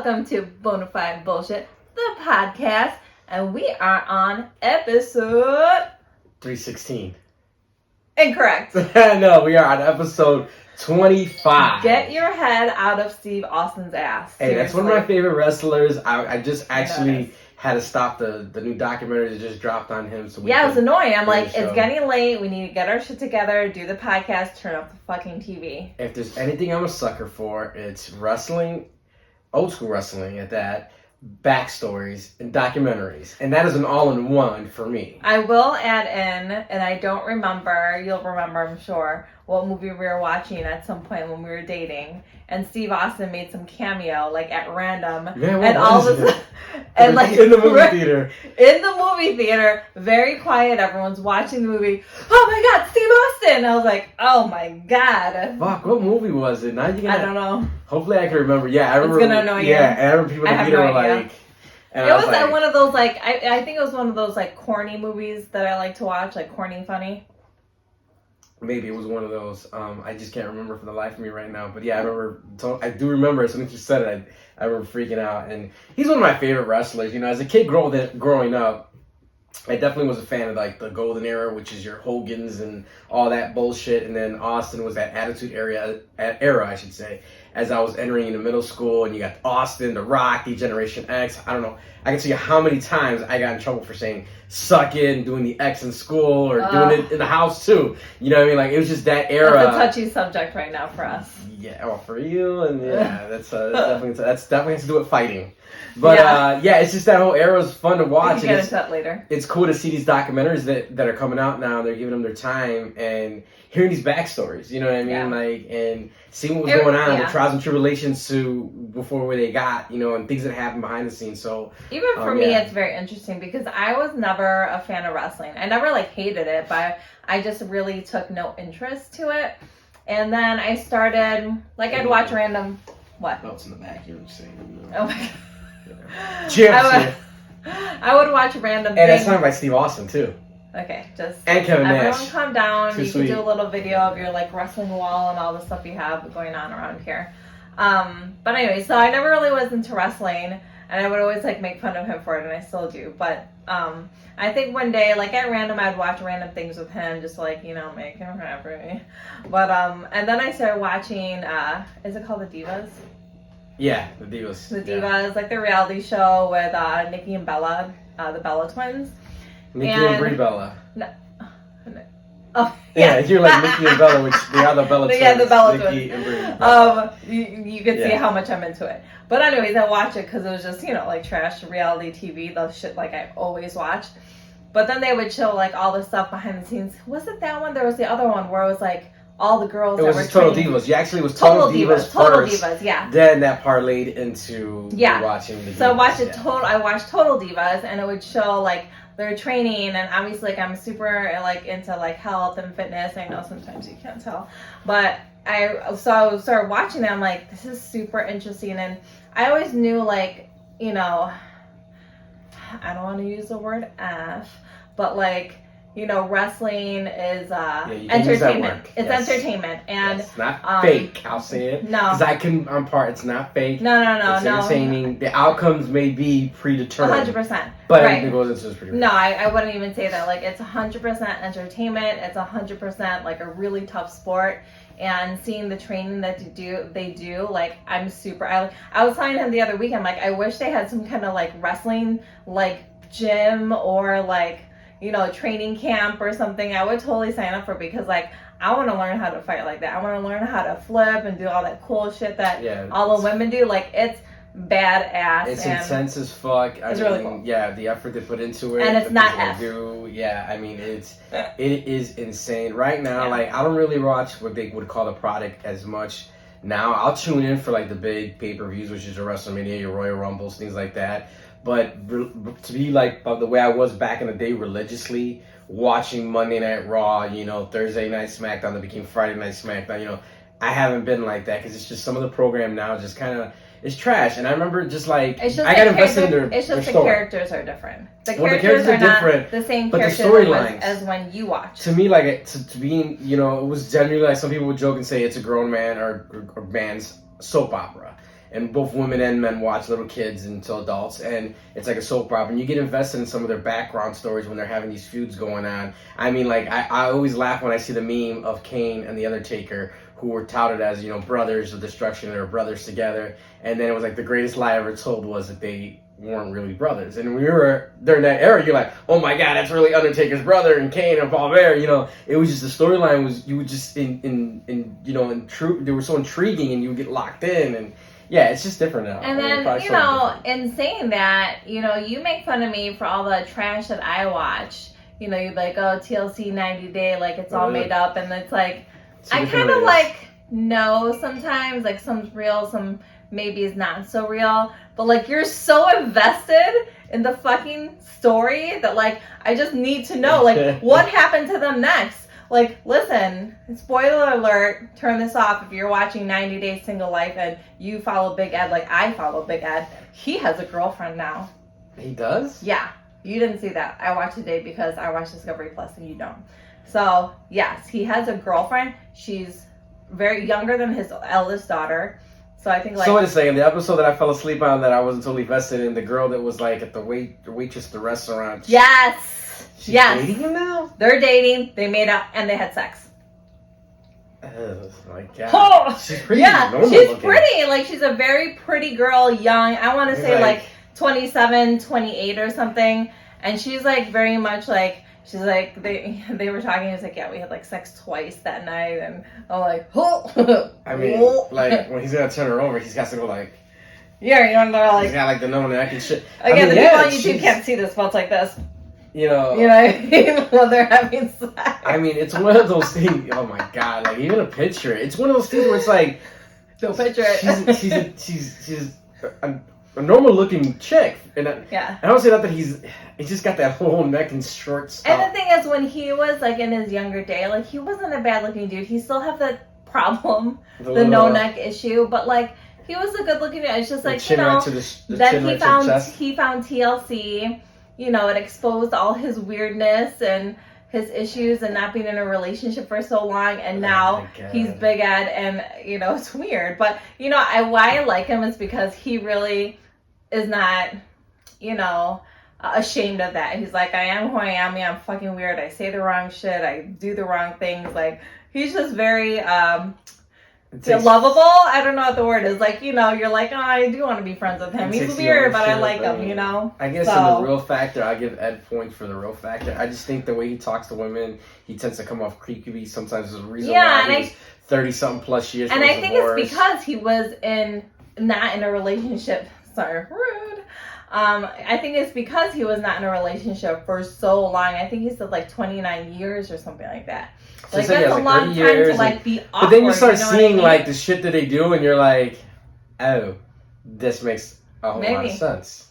Welcome to Bona Fide Bullshit, the podcast, and we are on episode 316. Incorrect. No, we are on episode 25. Get your head out of Steve Austin's ass. Hey, that's one of my favorite wrestlers. I just actually had to stop the new documentary that just dropped on him. So it was annoying. I'm like, it's getting late. We need to get our shit together, do the podcast, turn off the fucking TV. If there's anything I'm a sucker for, it's wrestling, old school wrestling at that, backstories, and documentaries. And that is an all-in-one for me. I will add in, and I don't remember, you'll remember I'm sure, what movie we were watching at some point when we were dating. And Steve Austin made some cameo, like at random. Yeah, and all of a and like in the movie theater. In the movie theater, very quiet, everyone's watching the movie. Oh my god, Steve Austin! I was like, oh my god. Fuck, what movie was it? Now you gonna, I don't know. Hopefully I can remember. Yeah, I remember. It's gonna annoy you. Yeah, and I remember people in the theater were like... And it was like, one of those, like, I think it was one of those, like, corny movies that I like to watch, like, corny funny. Maybe it was one of those. I just can't remember for the life of me right now. But yeah, I do remember as soon as you said it, I remember freaking out. And he's one of my favorite wrestlers. You know, as a kid growing up, I definitely was a fan of like the golden era, which is your Hogans and all that bullshit. And then Austin was that attitude era, I should say, as I was entering into middle school. And you got Austin, The Rock, the Generation X. I don't know. I can tell you how many times I got in trouble for saying suck it and doing the X in school or doing it in the house too. You know what I mean? Like, it was just that era. That's a touchy subject right now for us. Yeah, well, for you, and yeah, that's definitely has to do with fighting. But yeah, it's just that whole era is fun to watch. We can get into that later. It's cool to see these documentaries that are coming out now. They're giving them their time and hearing these backstories. You know what I mean? Yeah. Like, and seeing what was going on, the trials and tribulations to before where they got, you know, and things that happened behind the scenes. So even for me, it's very interesting because I was never a fan of wrestling. I never like hated it, but I just really took no interest to it. And then I started, like, I'd watch random... What? Oh, it's in the back. You're saying. Oh, my God. I would watch random things. And that's signed by Steve Austin, too. Okay, just... And Kevin Nash. Everyone calm down. Too you sweet. can do a little video of your, like, wrestling wall and all the stuff you have going on around here. But anyway, so I never really was into wrestling. And I would always, like, make fun of him for it, and I still do. But I think one day, like, at random, I'd watch random things with him, just, like, you know, make him happy. But, and then I started watching, is it called The Divas? Yeah, The Divas. The Divas, like, the reality show with Nikki and Bella, the Bella twins. Nikki and Brie Bella. No. Oh, yeah, you're like Nikki and Bella, which they are the Bella twins. Yeah, the Bella Nikki twins. And Brie. You can see how much I'm into it. But anyways, I watch it because it was just, you know, like trash reality TV, the shit like I always watched. But then they would show like all the stuff behind the scenes. Was it that one? There was the other one where it was like all the girls that were Total training. Divas. You actually was Total Divas Total first. Divas, yeah. Then that parlayed into watching the Divas. So I watched Total Divas, and it would show like their training, and obviously like I'm super like into like health and fitness. I know sometimes you can't tell, but I started watching it. I'm like, this is super interesting, and I always knew like, you know, I don't want to use the word F, but like, you know, wrestling is entertainment. It's entertainment, and it's not fake. I'll say it. No, because I can. I'm part. It's not fake. No. It's entertaining. The outcomes may be predetermined. 100%. But everything goes into this pretty. No, I wouldn't even say that. Like, it's 100% entertainment. It's 100% like a really tough sport. And seeing the training that they do, like, I'm super. I was telling him the other week. I'm like, I wish they had some kind of like wrestling like gym or like, you know, training camp or something. I would totally sign up for, because like I want to learn how to fight like that. I want to learn how to flip and do all that cool shit that all the women do. Like, it's badass. It's intense as fuck. It's really cool. Yeah, the effort they put into it. And it's not F. Yeah, I mean, it is insane. Right now, like, I don't really watch what they would call the product as much now. I'll tune in for like the big pay-per-views, which is your WrestleMania, your Royal Rumbles, things like that. But to be like the way I was back in the day, religiously watching Monday Night Raw, you know, Thursday Night SmackDown that became Friday Night SmackDown, you know, I haven't been like that, because it's just some of the program now just kind of, it's trash. And I remember just like, I got invested in their It's just the story. Characters are different. The characters are different, not the same but characters the storylines as when you watch. To me, like, to being, you know, it was generally like some people would joke and say it's a grown man or man's soap opera. and both women and men watch, little kids until adults, and it's like a soap opera, and you get invested in some of their background stories when they're having these feuds going on. I mean, like, I always laugh when I see the meme of Kane and the Undertaker, who were touted as, you know, brothers of destruction, or brothers together, and then it was like the greatest lie ever told was that they weren't really brothers. And when we were during that era, you're like, oh my god, that's really Undertaker's brother and Kane and Paul Bear. You know, it was just the storyline was, you would just they were so intriguing, and you would get locked in. And yeah, it's just different now. And then, you know, in saying that, you know, you make fun of me for all the trash that I watch. You know, you're like, oh, TLC 90 Day, like it's all made up, and it's like, I kind of like know sometimes, like some's real, some maybe is not so real, but like you're so invested in the fucking story that like I just need to know like what happened to them next. Like, listen, spoiler alert, turn this off if you're watching 90 Days Single Life and you follow Big Ed like I follow Big Ed. He has a girlfriend now. He does? Yeah. You didn't see that. I watched today because I watch Discovery Plus and you don't. So, yes, he has a girlfriend. She's very younger than his eldest daughter. So I think like... So wait a second, the episode that I fell asleep on that I wasn't totally vested in, the girl that was like at the waitress at the restaurant. Yes! She's dating him now? They're dating, they made out, and they had sex. Oh my god. Oh, she's pretty normal she's looking. Pretty. Like, she's a very pretty girl, young. I want to say like 27, 28 or something. And she's like very much like... She's like, they were talking, it's like, yeah, we had like sex twice that night, and I'm like, oh. I mean, like, when he's gonna turn her over, he's got to go like, yeah, you know, like, he's got like the no neck and shit. Again, the people on YouTube can't see this, but it's like this. You know what I mean? When they're having sex. I mean, it's one of those things, oh my god, like, even a picture, it's one of those things where it's like, don't picture it. She's a normal looking chick, and I don't say that he's just got that whole neck and short stuff. And the thing is, when he was like in his younger day, like he wasn't a bad looking dude. He still had the problem, the no neck issue, but like he was a good looking dude. It's just like, you know, then he found TLC. You know, it exposed all his weirdness and his issues and not being in a relationship for so long, and now he's Big Ed, and you know, it's weird. But you know, why I like him is because he really is not, you know, ashamed of that. He's like, I am who I am. Yeah, I'm fucking weird. I say the wrong shit. I do the wrong things. Like, he's just very lovable. I don't know what the word is. Like, you know, you're like, oh, I do want to be friends with him. He's weird, but I like him, you know? I guess in the real factor, I give Ed points for the real factor. I just think the way he talks to women, he tends to come off creepy. Sometimes there's a reason why he's 30-something plus years. And I think it's because he was not in a relationship. Sorry, rude. I think it's because he was not in a relationship for so long. I think he said like 29 years or something like that. So like that's a long time to like be awkward. But then you start seeing like the shit that they do, and you're like, oh, this makes a whole lot of sense.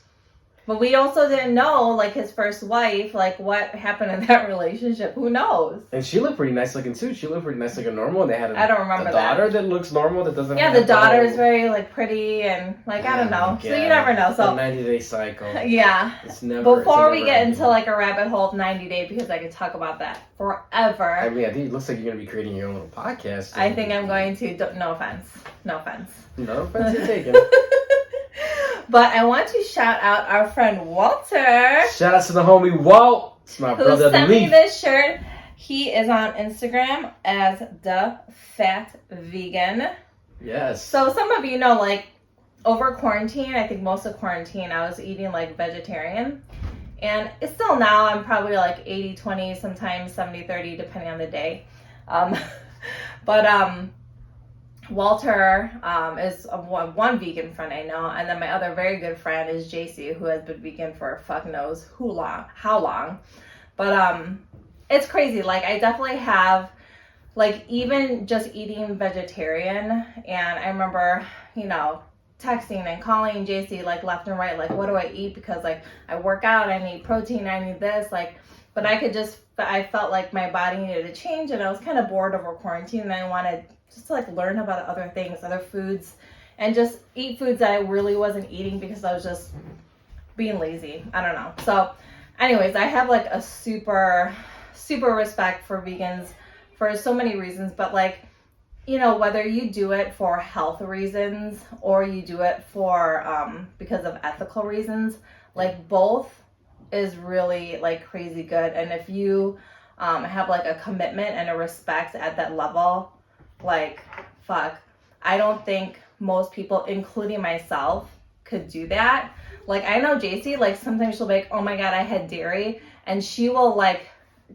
But we also didn't know, like, his first wife, like, what happened in that relationship. Who knows? And she looked pretty nice looking, too. She looked pretty nice looking normal. And they had I don't remember a daughter that looks normal, that doesn't have the daughter is very, like, pretty and, like, I don't know. So you never know. So 90-day cycle. Yeah. Before we get into, like, a rabbit hole of 90 Day, because I could talk about that forever. I mean, I think it looks like you're going to be creating your own little podcast. I think I'm going to. No offense. No offense. No offense you're taking. But I want to shout out our friend Walter. Shout out to the homie Walt. It's my brother. Who sent me this shirt. He is on Instagram as The Fat Vegan. Yes. So some of you know, like, over quarantine, I think most of quarantine, I was eating, like, vegetarian. And it's still now, I'm probably, like, 80-20, sometimes 70-30, depending on the day. Walter is one vegan friend I know, and then my other very good friend is JC, who has been vegan for fuck knows how long. But it's crazy. Like, I definitely have, like, even just eating vegetarian, and I remember, you know, texting and calling JC, like, left and right, like, what do I eat? Because, like, I work out, I need protein, I need this, like, but I felt like my body needed to change, and I was kind of bored over quarantine, and I wanted just to, like, learn about other things, other foods, and just eat foods that I really wasn't eating because I was just being lazy. I don't know. So anyways, I have, like, a super, super respect for vegans for so many reasons, but, like, you know, whether you do it for health reasons or you do it for because of ethical reasons, like both is really like crazy good. And if you have like a commitment and a respect at that level, like fuck, I don't think most people, including myself, could do that. Like I know JC, like sometimes she'll be like, oh my god, I had dairy, and she will like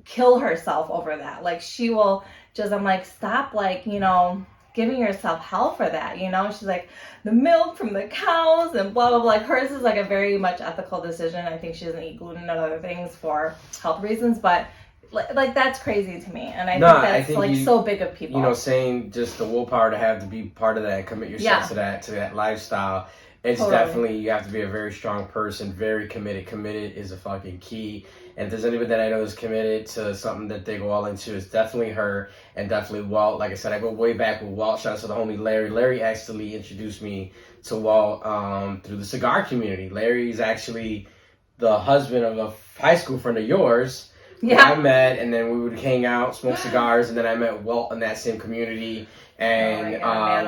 kill herself over that. Like she will just, I'm like, stop, like, you know, giving yourself hell for that, you know. She's like, the milk from the cows and blah blah blah. Like hers is like a very much ethical decision. I think she doesn't eat gluten and other things for health reasons, but like that's crazy to me, and I think that's so big of people. You know, saying just the willpower to have to be part of that, commit yourself to that lifestyle. It's definitely, you have to be a very strong person, very committed. Committed is a fucking key. And if there's anybody that I know is committed to something that they go all into, it's definitely her, and definitely Walt. Like I said, I go way back with Walt. Shout out to the homie Larry. Larry actually introduced me to Walt through the cigar community. Larry's actually the husband of a high school friend of yours. Yeah. I met, and then we would hang out, smoke cigars, and then I met Walt in that same community. And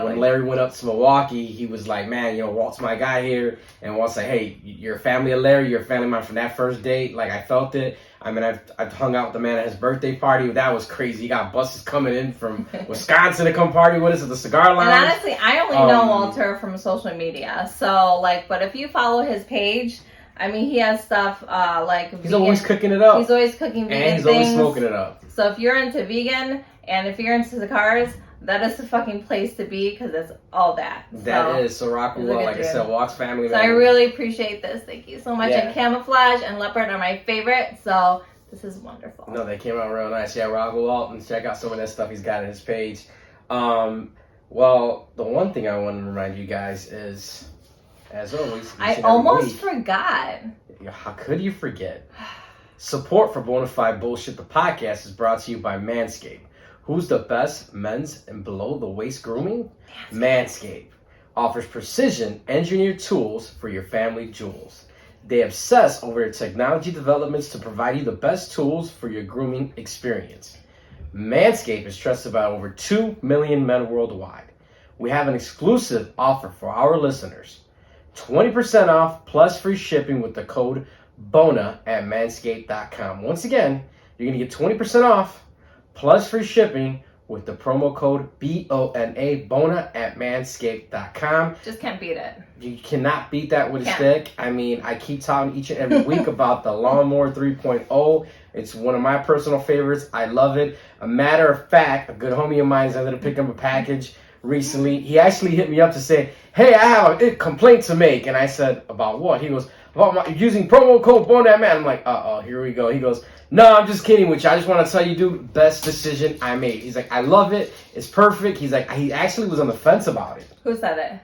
when Larry went up to Milwaukee, he was like, man, you know, Walt's my guy here. And Walt's like, hey, you're a family of Larry, you're a family of mine from that first date. Like, I felt it. I mean, I've hung out with the man at his birthday party. That was crazy. He got buses coming in from Wisconsin to come party with us at the cigar lounge. And honestly, I only know Walter from social media. So, like, but if you follow his page, I mean, he has stuff like he's vegan. Always cooking it up. He's always cooking vegan and he's things. Always smoking it up. So if you're into vegan and if you're into cigars, that is the fucking place to be, because it's all that. So rock and roll, like I said, Walt's family. So I really appreciate this. Thank you so much. And Camouflage and Leopard are my favorite. So this is wonderful. No, they came out real nice. Yeah, rock and Walt, and check out some of that stuff he's got on his page. Well, the one thing I want to remind you guys is, as always, I almost forgot. How could you forget? Support for Bona Fide Bullshit, the podcast, is brought to you by Manscaped. Who's the best men's and below the waist grooming? Manscaped offers precision engineered tools for your family jewels. They obsess over their technology developments to provide you the best tools for your grooming experience. Manscaped is trusted by over 2 million men worldwide. We have an exclusive offer for our listeners. 20% off plus free shipping with the code BONA at manscaped.com. Once again, you're going to get 20% off plus free shipping with the promo code BONA, BONA at manscaped.com. Just can't beat it. You cannot beat that with a stick. I mean, I keep talking each and every week about the Lawnmower 3.0. It's one of my personal favorites. I love it. A matter of fact, a good homie of mine is ended up picking up a package recently. He actually hit me up to say, hey, I have a complaint to make. And I said, about what? He goes, about using promo code BONA, man. I'm like, here we go. He goes, no, I'm just kidding with you. I just want to tell you, dude, best decision I made. He's like, I love it. It's perfect. He's like, he actually was on the fence about it. Who said it?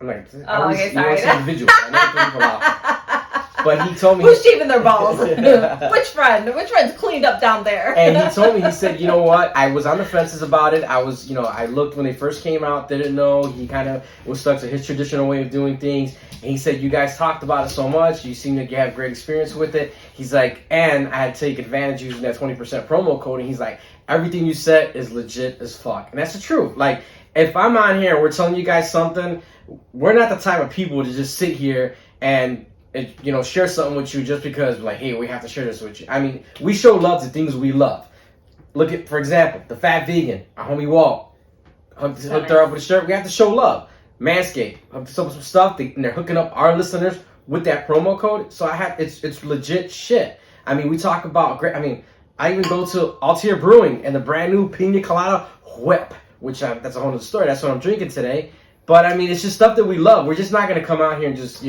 I'm like, okay, sorry. Individual. I never people out. But he told me, who's shaving their balls? Which friend? Which friend's cleaned up down there? And he told me, he said, you know what? I was on the fences about it. I was, I looked when they first came out, didn't know. He kind of was stuck to his traditional way of doing things. And he said, you guys talked about it so much. You seem like you have great experience with it. He's like, and I had to take advantage using that 20% promo code. And he's like, everything you said is legit as fuck. And that's the truth. Like, if I'm on here and we're telling you guys something, we're not the type of people to just sit here and share something with you just because, like, hey, we have to share this with you. I mean, we show love to things we love. Look at, for example, the Fat Vegan, our homie Walt, hooked her up with a shirt. We have to show love. Manscaped hooked us up with some stuff, and they're hooking up our listeners with that promo code. So it's legit shit. I mean, we talk about great. I mean, I even go to Altair Brewing and the brand new Pina Colada Whip, which that's a whole other story. That's what I'm drinking today. But I mean, it's just stuff that we love. We're just not gonna come out here and just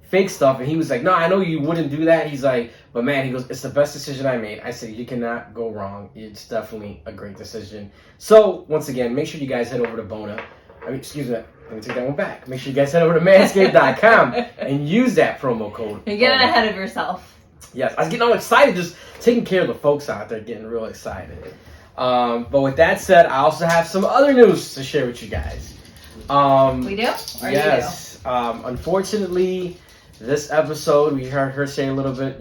fake stuff. And he was like, no, I know you wouldn't do that. He's like, but man, he goes, it's the best decision I made. I said, you cannot go wrong. It's definitely a great decision. So once again, make sure you guys head over to Bona. Excuse me, let me take that one back. Make sure you guys head over to manscaped.com and use that promo code. You're getting ahead of yourself. Yes, I was getting all excited, just taking care of the folks out there, getting real excited. But with that said, I also have some other news to share with you guys. We do? Or yes. You do? Unfortunately, this episode, we heard her say a little bit,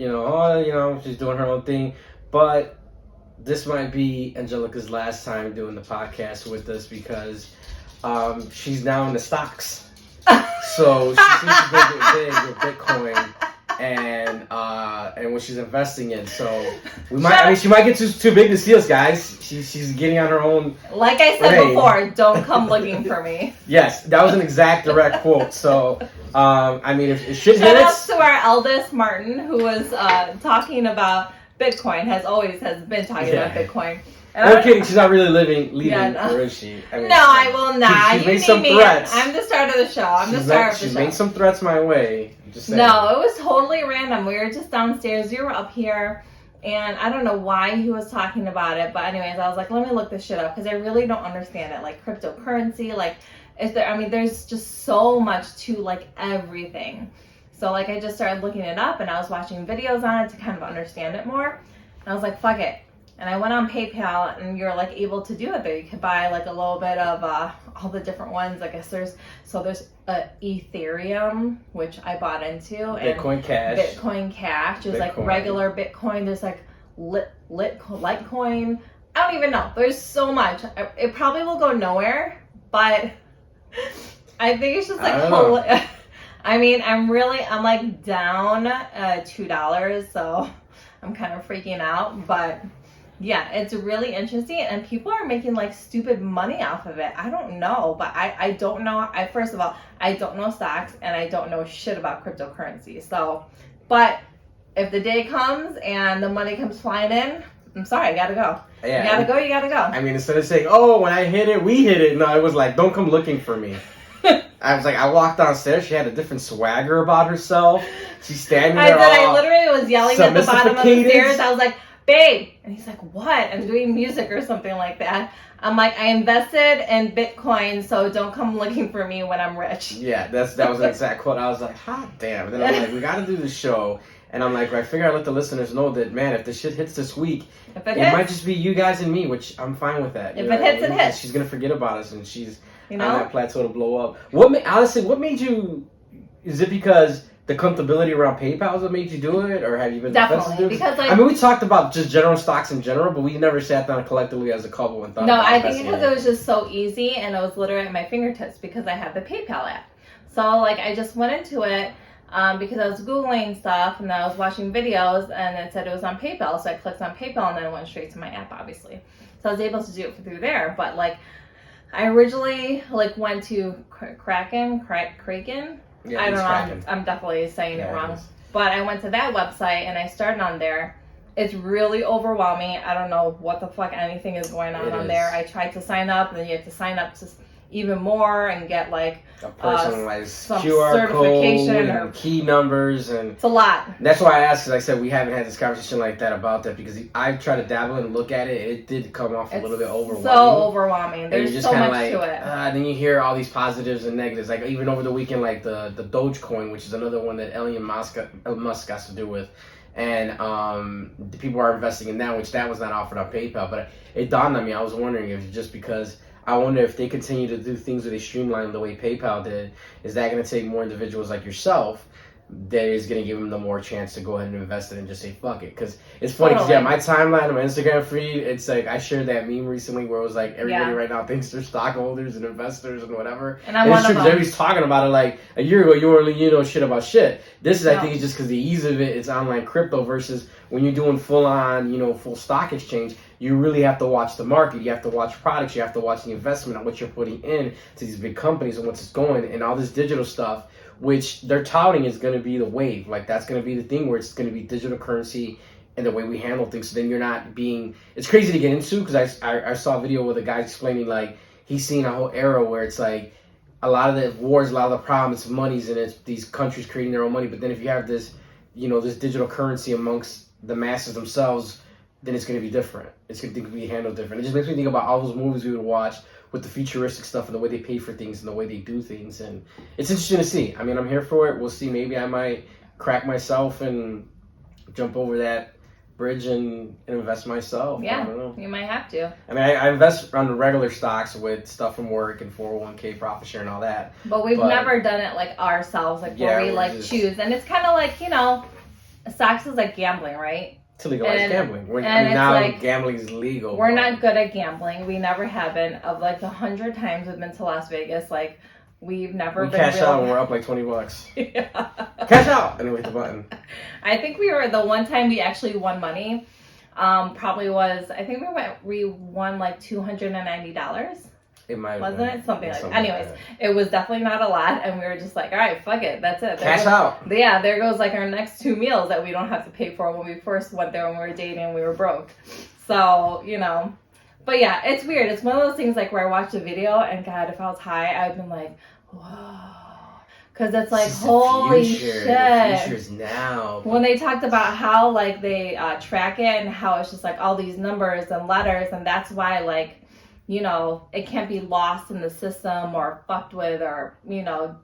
she's doing her own thing. But this might be Angelica's last time doing the podcast with us because she's now in the stocks. So she seems to get big with Bitcoin and what she's investing in. So we might, I mean, she might get too big to see us, guys. She's getting on her own. Like I said before, don't come looking for me. Yes, that was an exact direct quote. So I mean, if shit shout hits, out to our eldest Martin, who was talking about Bitcoin. Has been talking about Bitcoin. No kidding, she's not really leaving, or is she? I mean, no, I will not. She's made some threats. I'm the start of the show. I'm the star of the show. She's made some threats my way. Just saying. No, it was totally random. We were just downstairs. You were up here, and I don't know why he was talking about it. But anyways, I was like, let me look this shit up because I really don't understand it. Like cryptocurrency, like there's just so much to like everything. So like I just started looking it up, and I was watching videos on it to kind of understand it more. And I was like, fuck it. And I went on PayPal, and you're like able to do it there. You could buy like a little bit of all the different ones. I guess there's Ethereum, which I bought into, and Bitcoin Cash, just like regular Bitcoin. There's like Litecoin. I don't even know. There's so much. It probably will go nowhere, but I think it's just like I mean, I'm like down $2, so I'm kind of freaking out, but. Yeah, it's really interesting, and people are making like stupid money off of it. I don't know, but I don't know. First of all, I don't know stocks, and I don't know shit about cryptocurrency. So, but if the day comes and the money comes flying in, I'm sorry, I gotta go. Yeah, you gotta go. I mean, instead of saying, "Oh, when I hit it, we hit it," no, it was like, "Don't come looking for me." I was like, I walked downstairs. She had a different swagger about herself. She's standing there. I literally was yelling at the bottom of the stairs. I was like, babe, and he's like, what? I'm doing music or something like that. I'm like, I invested in Bitcoin, so don't come looking for me when I'm rich. Yeah, that was an exact quote. I was like, hot damn. And then I'm like, we got to do the show. And I'm like, I figure I let the listeners know that, man, if the shit hits this week, it might just be you guys and me, which I'm fine with that. If it hits, it hits. She's going to forget about us, and she's on that plateau to blow up. What made you, is it because the comfortability around PayPal is what made you do it, or have you been definitely because like, I mean, we talked about just general stocks in general, but we never sat down collectively as a couple and thought. No, I think because it was just so easy and it was literally at my fingertips because I have the PayPal app. So like I just went into it because I was googling stuff and then I was watching videos and it said it was on PayPal, so I clicked on PayPal and then it went straight to my app, obviously. So I was able to do it through there, but like I originally like went to Kraken. Yeah, I don't know. I'm definitely saying it wrong. But I went to that website and I started on there. It's really overwhelming. I don't know what the fuck anything is going on there. I tried to sign up, and then you have to sign up to even more and get like a personalized some QR certification code and key numbers, and it's a lot. That's why I asked, because I said we haven't had this conversation like that about that, because I tried to dabble and look at it. It did come off a little bit overwhelming. So overwhelming. There's so much to it. Then you hear all these positives and negatives. Like even over the weekend, like the Dogecoin, which is another one that Elon Musk has to do with. And the people are investing in that, which that was not offered on PayPal. But it dawned on me, I was wondering if just because I wonder if they continue to do things where they streamline the way PayPal did, is that going to take more individuals like yourself that is going to give them the more chance to go ahead and invest it and just say fuck it? Because it's funny, because my timeline on my Instagram feed, it's like I shared that meme recently where it was like everybody right now thinks they're stockholders and investors and whatever. And I'm one of them. Everybody's talking about it like a year ago you weren't know shit about shit. This is I think it's just because the ease of it, it's online crypto versus when you're doing full on, full stock exchange. You really have to watch the market. You have to watch products. You have to watch the investment and what you're putting in to these big companies and what's going and all this digital stuff, which they're touting is going to be the wave. Like that's going to be the thing where it's going to be digital currency and the way we handle things. So then you're not being. It's crazy to get into because I saw a video with a guy explaining like he's seen a whole era where it's like a lot of the wars, a lot of the problems, money's and it's these countries creating their own money. But then if you have this, this digital currency amongst the masses themselves, then it's going to be different. It's going to be handled different. It just makes me think about all those movies we would watch with the futuristic stuff and the way they pay for things and the way they do things. And it's interesting to see. I mean, I'm here for it. We'll see. Maybe I might crack myself and jump over that bridge and invest myself. Yeah, I don't know. You might have to. I mean, I invest on the regular stocks with stuff from work and 401k profit share and all that. But we've never done it like ourselves, like where we like choose. And it's kind of like, stocks is like gambling, right? to legalize gambling. and it's now like, gambling is legal. We're not good at gambling. We never have been. Of like the 100 times we've been to Las Vegas, like we've never been. Cash out when we're up like $20. Yeah. Cash out, and we hit the button. I think we were the one time we actually won money. Probably was, I think we won like $290. It might Wasn't it? Something like that. Something Anyways, like it was definitely not a lot, and we were just like, all right, fuck it, that's it. Cash out. Yeah, there goes like our next 2 meals that we don't have to pay for when we first went there when we were dating and we were broke. So, you know. But yeah, it's weird. It's one of those things like where I watched a video and God, if I was high, I'd been like, whoa. Because it's like, holy shit. The future's now. When they talked about how like they track it and how it's just like all these numbers and letters, and that's why like, you know, it can't be lost in the system or fucked with or, you know,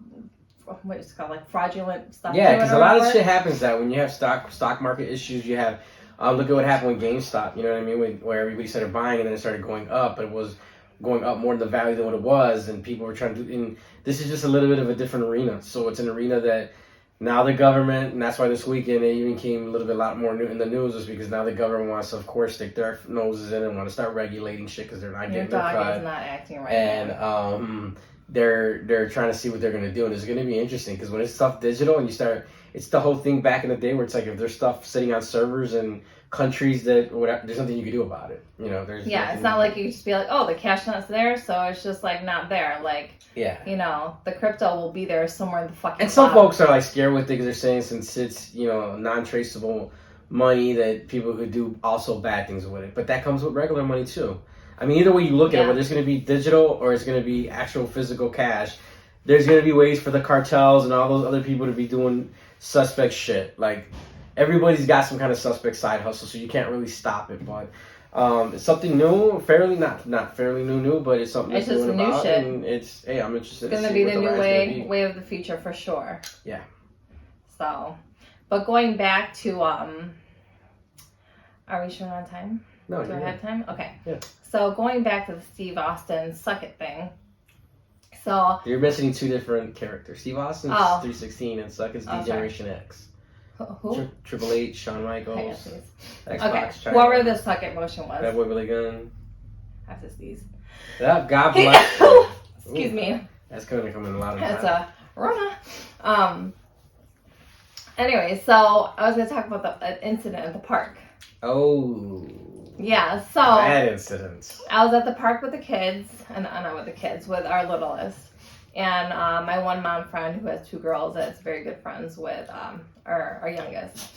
what is it called, like fraudulent stuff. Yeah, because a lot of shit happens that when you have stock market issues, you have, look at what happened with GameStop, you know what I mean, where everybody started buying and then it started going up, but it was going up more in the value than what it was, and people were trying to do, and this is just a little bit of a different arena. So it's an arena that now the government, and that's why this weekend it even came a lot more in the news, is because now the government wants to, of course, stick their noses in and want to start regulating shit because they're not getting their cut. Your dog is not acting right. And they're trying to see what they're going to do, and it's going to be interesting because when it's stuff digital and you start, it's the whole thing back in the day where it's like if there's stuff sitting on servers in countries that there's nothing you can do about it. You know, there's it's not like you just be like, oh, the cash not's there, so it's just like not there. Like, you know, the crypto will be there somewhere in the fucking. And some folks are like scared with it because they're saying since it's, you know, non-traceable money that people could do also bad things with it. But that comes with regular money too. I mean, either way you look at it, whether it's going to be digital or it's going to be actual physical cash, there's going to be ways for the cartels and all those other people to be doing suspect shit. Like, everybody's got some kind of suspect side hustle, so you can't really stop it. But it's something new, fairly not fairly new, but it's something it's that's just new new about, shit. and it's I'm interested. It's gonna be the new way of the future for sure. Yeah. So, but going back to are we sure on time? No, do I have time? Okay. Yeah. So going back to the Steve Austin suck it thing. So you're mentioning two different characters. Steve Austin's 316 and Suck is D-Generation X. Who? Triple H, Shawn Michaels, Xbox. Okay. Whoever the suck it motion was. That boy Billy Gunn. After these. Yeah, God bless. Excuse me. That's gonna come in a lot of That's time. a Rona. Anyway, so I was gonna talk about the incident at the park. Oh. Yeah, so bad incident. I was at the park with the kids, and not with the kids, with our littlest, and my one mom friend who has 2 girls that's very good friends with our youngest.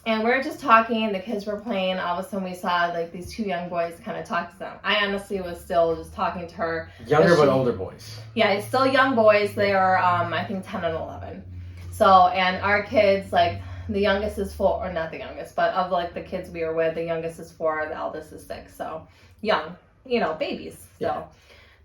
And we were just talking, the kids were playing, all of a sudden we saw like these 2 young boys kind of talk to them. I honestly was still just talking to her. Younger but older boys. Yeah, it's still young boys. They are, I think, 10 and 11. So, and our kids, like, the youngest is 4, or not the youngest, but of like the kids we were with, the youngest is 4, the eldest is 6. So young, you know, babies still. Yeah.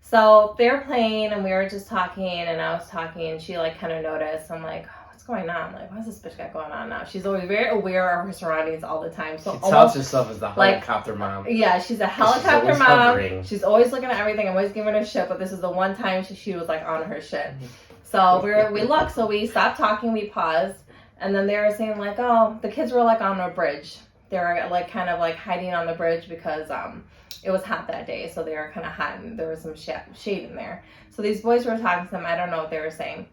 So they're playing and we were just talking and I was talking and she like kind of noticed. I'm like, what's going on? Like, what's this bitch got going on now? She's always very aware of her surroundings all the time. So she touts herself as the helicopter mom. Yeah, she's a helicopter mom. Hovering. She's always looking at everything. I'm always giving her shit, but this is the one time she was like on her shit. So we looked, so we stopped talking, we paused. And then they were saying like, oh, the kids were like on a bridge. They were like kind of like hiding on the bridge because it was hot that day. So they were kind of hot and there was some shade in there. So these boys were talking to them. I don't know what they were saying.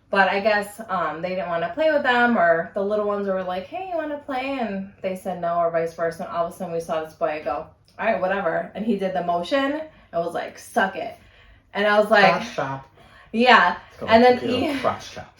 But I guess they didn't want to play with them, or the little ones were like, hey, you want to play? And they said no, or vice versa. And all of a sudden we saw this boy go, all right, whatever. And he did the motion and was like, suck it. And I was like, yeah. And then he crotch chop.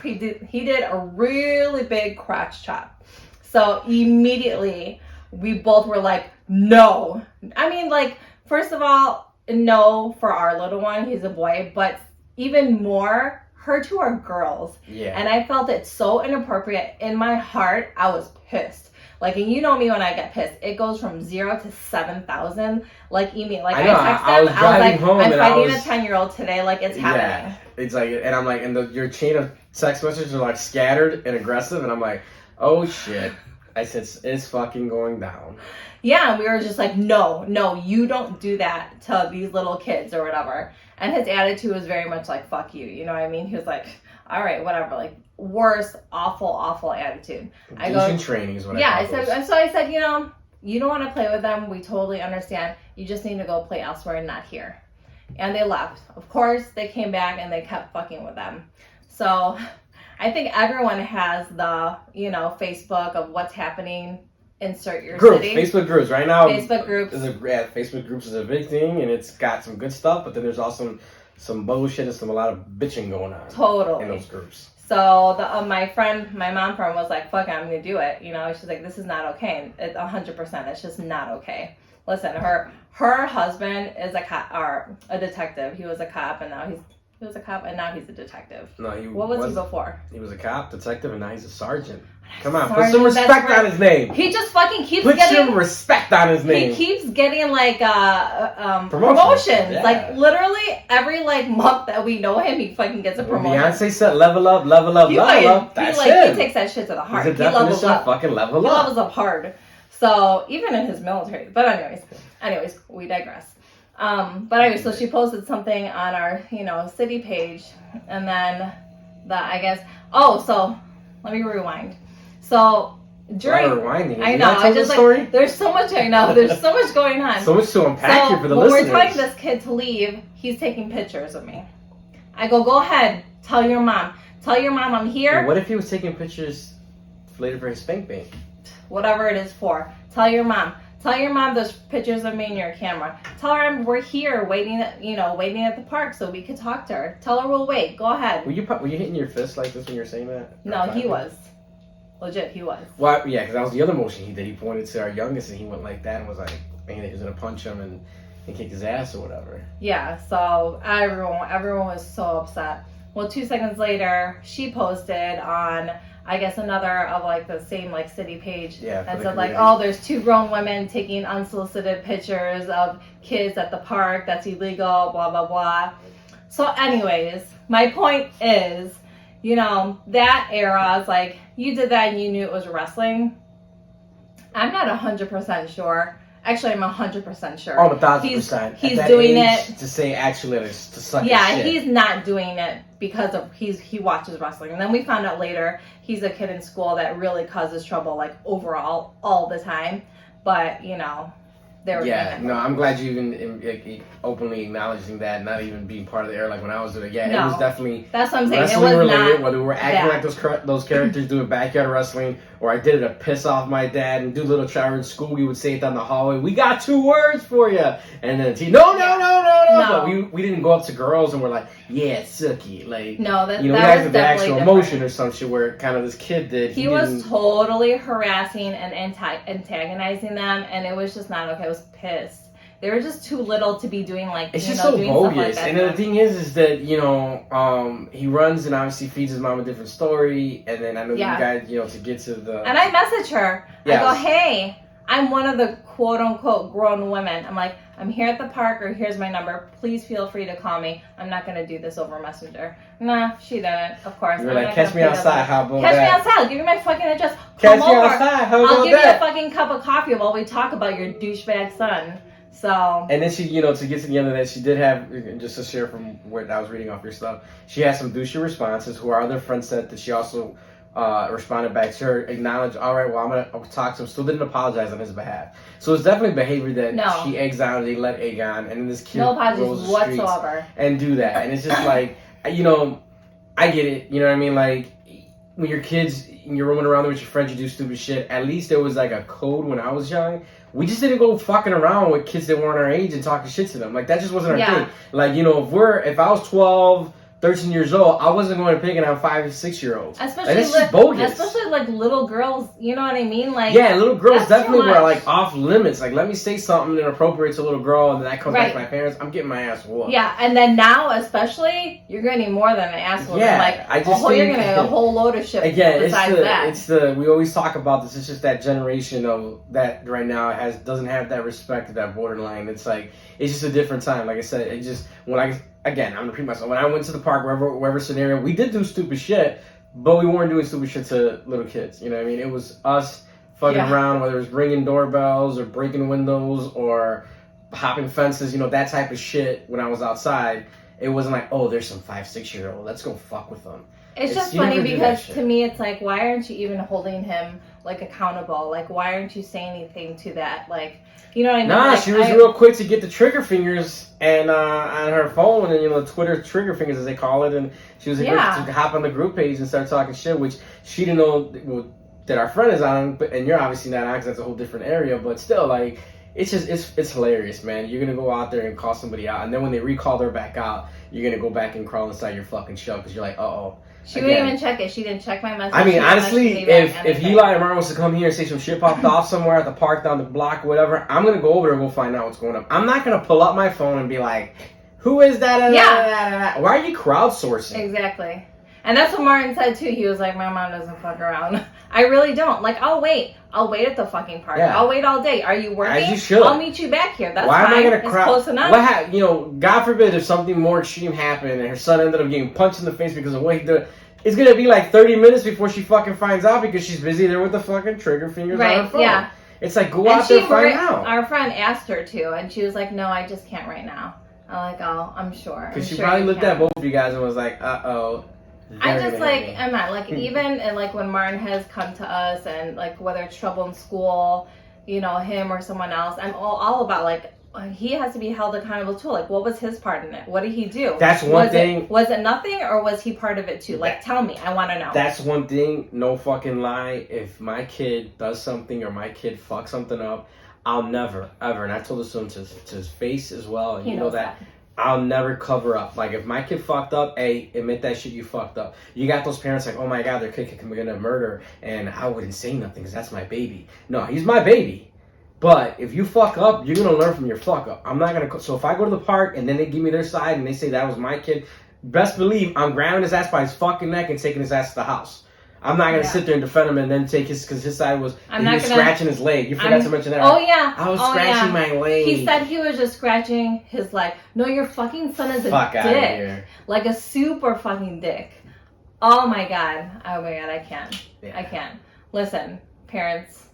He did a really big crotch chop. So immediately we both were like, no. I mean, like, first of all, no for our little one. He's a boy. But even more, her 2 are girls. Yeah. And I felt it so inappropriate. In my heart, I was pissed. Like, and you know me when I get pissed. It goes from 0 to 7,000. Like, email. Like, I text them. I was like, I'm fighting a 10-year-old today. Like, it's happening. Yeah. It's like, and I'm like, and your chain of text messages are like scattered and aggressive. And I'm like, oh shit. I said, it's fucking going down. Yeah. And we were just like, no, you don't do that to these little kids or whatever. And his attitude was very much like, fuck you. You know what I mean? He was like, all right, whatever. Like, worst, awful attitude. I go, Decent training is what yeah, I call those. so I said, you know, you don't want to play with them. We totally understand. You just need to go play elsewhere and not here. And they left. Of course, they came back and they kept fucking with them. So I think everyone has the, you know, Facebook of what's happening. Insert your Groups, city. Facebook groups. Right now, Facebook groups. Facebook groups is a big thing, and it's got some good stuff, but then there's also some bullshit and a lot of bitching going on. Totally. In those groups. So my mom friend was like, fuck it, I'm gonna do it. You know, she's like, this is not okay. It's 100%. It's just not okay. Listen, her husband is a cop or a detective. He was a cop and now he's a detective. No, what was he before? He was a cop, detective, and now he's a sergeant. Come on, Sergeant, put some respect on his name. He just fucking keeps Put getting some respect on his name. He keeps getting like promotions. Yeah. Like literally every like month that we know him, he fucking gets a promotion. Beyonce said level up, level up, level up. That's him. He takes that shit to the heart. He's a He levels definition up. of fucking level up. He levels up hard. So even in his military. But anyways, we digress. But anyway, so she posted something on our, you know, city page, and then so let me rewind. So during rewinding. I know, I just story? like there's so much I know. There's so much going on. So much to unpack here for the when listeners. we're telling this kid to leave, he's taking pictures of me. I go ahead, tell your mom I'm here. Well, what if he was taking pictures later for his spank bank? Whatever it is for. Tell your mom there's pictures of me in your camera. Tell her we're here waiting at the park so we could talk to her. Tell her we'll wait. Go ahead. Were you hitting your fist like this when you were saying that? No, he was. Legit, he was. Well, yeah, because that was the other motion he did. He pointed to our youngest and he went like that and was like, man, he was going to punch him and kick his ass or whatever. Yeah, so everyone was so upset. Well, 2 seconds later, she posted on, I guess, another of like the same like city page and said like, oh, there's 2 grown women taking unsolicited pictures of kids at the park. That's illegal, blah, blah, blah. So anyways, my point is, you know, that era is like, you did that and you knew it was wrestling. I'm not 100% sure. Actually, I'm 100% sure. Oh, 1,000%. He's doing it to say actually to suck his yeah, shit. he's not doing it because of he watches wrestling. And then we found out later he's a kid in school that really causes trouble like overall all the time. But you know, I'm glad you even openly acknowledging that, not even being part of the era like when I was doing it. Yeah, it was definitely that's what I'm saying. wrestling it was related, not whether we were acting like those characters doing backyard wrestling, or I did it to piss off my dad and do little shower in school. We would say it down the hallway. We got 2 words for you, and then no. But we didn't go up to girls and we're like, yeah, sucky. Like no, that we that had was the actual emotion different. or some shit where kind of this kid did. He was totally harassing and antagonizing them, and it was just not okay. I was pissed. They were just too little to be doing like it's you just know, so doing stuff bogus. like that. And then the thing is that you know he runs and obviously feeds his mom a different story. And then I know you guys to get to the and I message her. Yeah, I go, hey, I'm one of the quote unquote grown women. I'm like, I'm here at the park, or here's my number. Please feel free to call me. I'm not gonna do this over Messenger. Nah, she didn't. Of course. You're like, catch me outside. How about catch that? me outside. Give me my fucking address. Catch Come me over. outside. How about I'll give that? you a fucking cup of coffee while we talk about your douchebag son. So. And then she, to get to the end of that, she did have, just to share from what I was reading off your stuff, she had some douchey responses. Who our other friend said that she also responded back to her, acknowledged, all right, well, I'm going to talk to him, still didn't apologize on his behalf. So it's definitely behavior that she eggs on, they let egg on, and then this kid no apologies rolls the whatsoever. And do that. And it's just like, I get it, you know what I mean? Like, when you're kids, and you're roaming around there with your friends, you do stupid shit. At least there was like a code when I was young. We just didn't go fucking around with kids that weren't our age and talking shit to them. Like, that just wasn't our thing. Like, if I was 12, 13 years old, I wasn't going to pick on 5 or 6 year olds. Especially bogus. Especially like little girls, you know what I mean? Like little girls definitely were like off limits. Like, let me say something inappropriate to a little girl, and then I come back to my parents. I'm getting my ass whooped. Yeah, and then now especially, you're going to need more than an ass whooping. Yeah, like you're going to get a whole load of shit. Again, besides that. We always talk about this. It's just that generation of that right now doesn't have that respect at that borderline. It's like it's just a different time. Like I said, I'm gonna repeat myself. When I went to the park, wherever scenario, we did do stupid shit, but we weren't doing stupid shit to little kids. You know what I mean? It was us fucking around, whether it was ringing doorbells or breaking windows or hopping fences. That type of shit. When I was outside, it wasn't like, oh, there's some 5, 6 year old. Let's go fuck with them. It's just you never funny do that because shit. to me it's like, why aren't you even holding him like accountable? Like, why aren't you saying anything to that? Like, you know what I mean? Nah, Like, she was real quick to get the trigger fingers and on her phone and Twitter trigger fingers as they call it, and she was able to hop on the group page and start talking shit, which she didn't know that our friend is on, and you're obviously not on because that's a whole different area, but still, like, it's just it's hilarious, man. You're gonna go out there and call somebody out, and then when they recall her back out, you're gonna go back and crawl inside your fucking shell because you're like, uh-oh. She wouldn't even check it. She didn't check my message. I mean, honestly, if Eli and Martin was to come here and say some shit popped off somewhere at the park, down the block, whatever, I'm going to go over there and go find out what's going on. I'm not going to pull up my phone and be like, who is that? Yeah. Why are you crowdsourcing? Exactly. And that's what Martin said, too. He was like, my mom doesn't fuck around. I really don't. Like, I'll wait. I'll wait at the fucking park. Yeah. I'll wait all day. Are you working? As you should. I'll meet you back here. That's Why fine. am I going to crowd? Close enough. God forbid if something more extreme happened and her son ended up getting punched in the face because of what he did. It's going to be like 30 minutes before she fucking finds out because she's busy there with the fucking trigger fingers on her phone. Yeah. It's like, go out there and find out. Our friend asked her to, and she was like, no, I just can't right now. I'm like, oh, I'm sure. Because she probably looked at both of you guys and was like, uh-oh. I just, like, I'm not, like, even, and, like, when Martin has come to us and, like, whether it's trouble in school, him or someone else, I'm all about, like, he has to be held accountable too. Like, what was his part in it? What did he do? That's one thing. Was it nothing, or was he part of it too? Like, tell me. I want to know. That's one thing. No fucking lie. If my kid does something or my kid fucks something up, I'll never, ever, and I told this to him to his face as well, and he knows that. I'll never cover up. Like, if my kid fucked up, hey, admit that shit you fucked up. You got those parents like, oh my God, their kid could commit a murder, and I wouldn't say nothing because that's my baby. No, he's my baby. But if you fuck up, you're going to learn from your fuck up. I'm not going to... So if I go to the park and then they give me their side and they say that was my kid, best believe I'm grabbing his ass by his fucking neck and taking his ass to the house. I'm not going to sit there and defend him and then take his... Because his side was... He was scratching his leg. You forgot to mention that. Oh, yeah. I was scratching my leg. He said he was just scratching his leg. No, your fucking son is a Fuck dick. Out of here. Like a super fucking dick. Oh, my God. Oh, my God. I can't. Yeah. I can't. Listen, parents,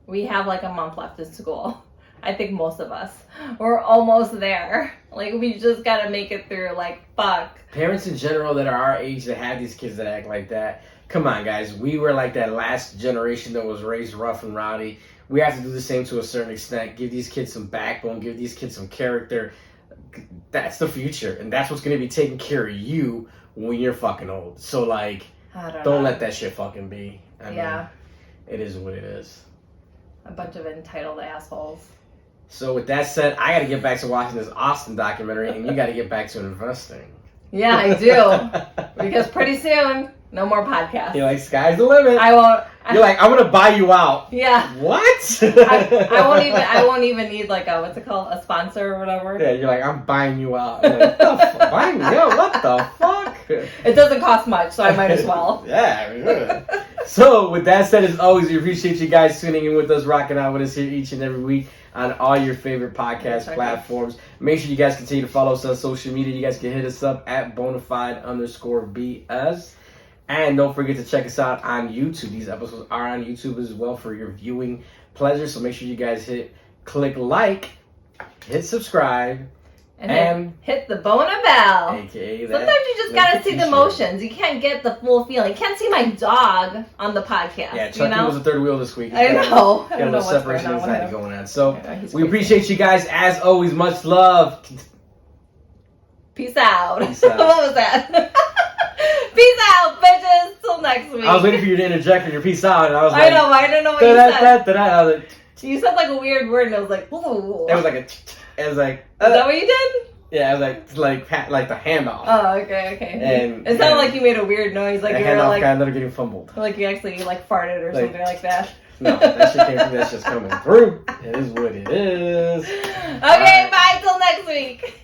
we have like a month left of school. I think most of us. We're almost there. Like, we just gotta make it through. Like, fuck. Parents in general that are our age that have these kids that act like that. Come on, guys. We were like that last generation that was raised rough and rowdy. We have to do the same to a certain extent. Give these kids some backbone. Give these kids some character. That's the future. And that's what's going to be taking care of you when you're fucking old. So, like, don't let that shit fucking be. I mean, it is what it is. A bunch of entitled assholes. So with that said, I got to get back to watching this Austin documentary, and you got to get back to investing. Yeah, I do. Because pretty soon, no more podcasts. You're like, sky's the limit. I won't. You're like, I'm gonna buy you out. Yeah. What? I won't even need like a what's it called, a sponsor or whatever. Yeah, you're like, I'm buying you out. I'm like, buying me out? What the fuck? It doesn't cost much, so I might as well. Yeah, I mean, so with that said, as always, we appreciate you guys tuning in with us, rocking out with us here each and every week on all your favorite podcast platforms. Make sure you guys continue to follow us on social media. You guys can hit us up at bonafide_BS. And don't forget to check us out on YouTube. These episodes are on YouTube as well for your viewing pleasure. So make sure you guys click like, hit subscribe, and hit the Bona bell. AKA that. Sometimes you just gotta see the motions. You can't get the full feeling. You can't see my dog on the podcast. Yeah, Chucky was the third wheel this week. I know. I don't know what's separation anxiety going on. So we crazy. appreciate you guys as always. Much love. Peace out. Peace out. What was that? Peace out, bitches. Till next week. I was waiting for you to interject with your peace out, and I was like, I know. I don't know what you said. I was like, you said like a weird word, and I was like, ooh. It was like it was like. Is that what you did? Yeah, it was like the handoff. Oh, okay. And it sounded like you made a weird noise, like you were like kind of getting fumbled. Like you actually like farted or something like that. No, that shit came through. That's just coming through. It is what it is. Okay, bye till next week.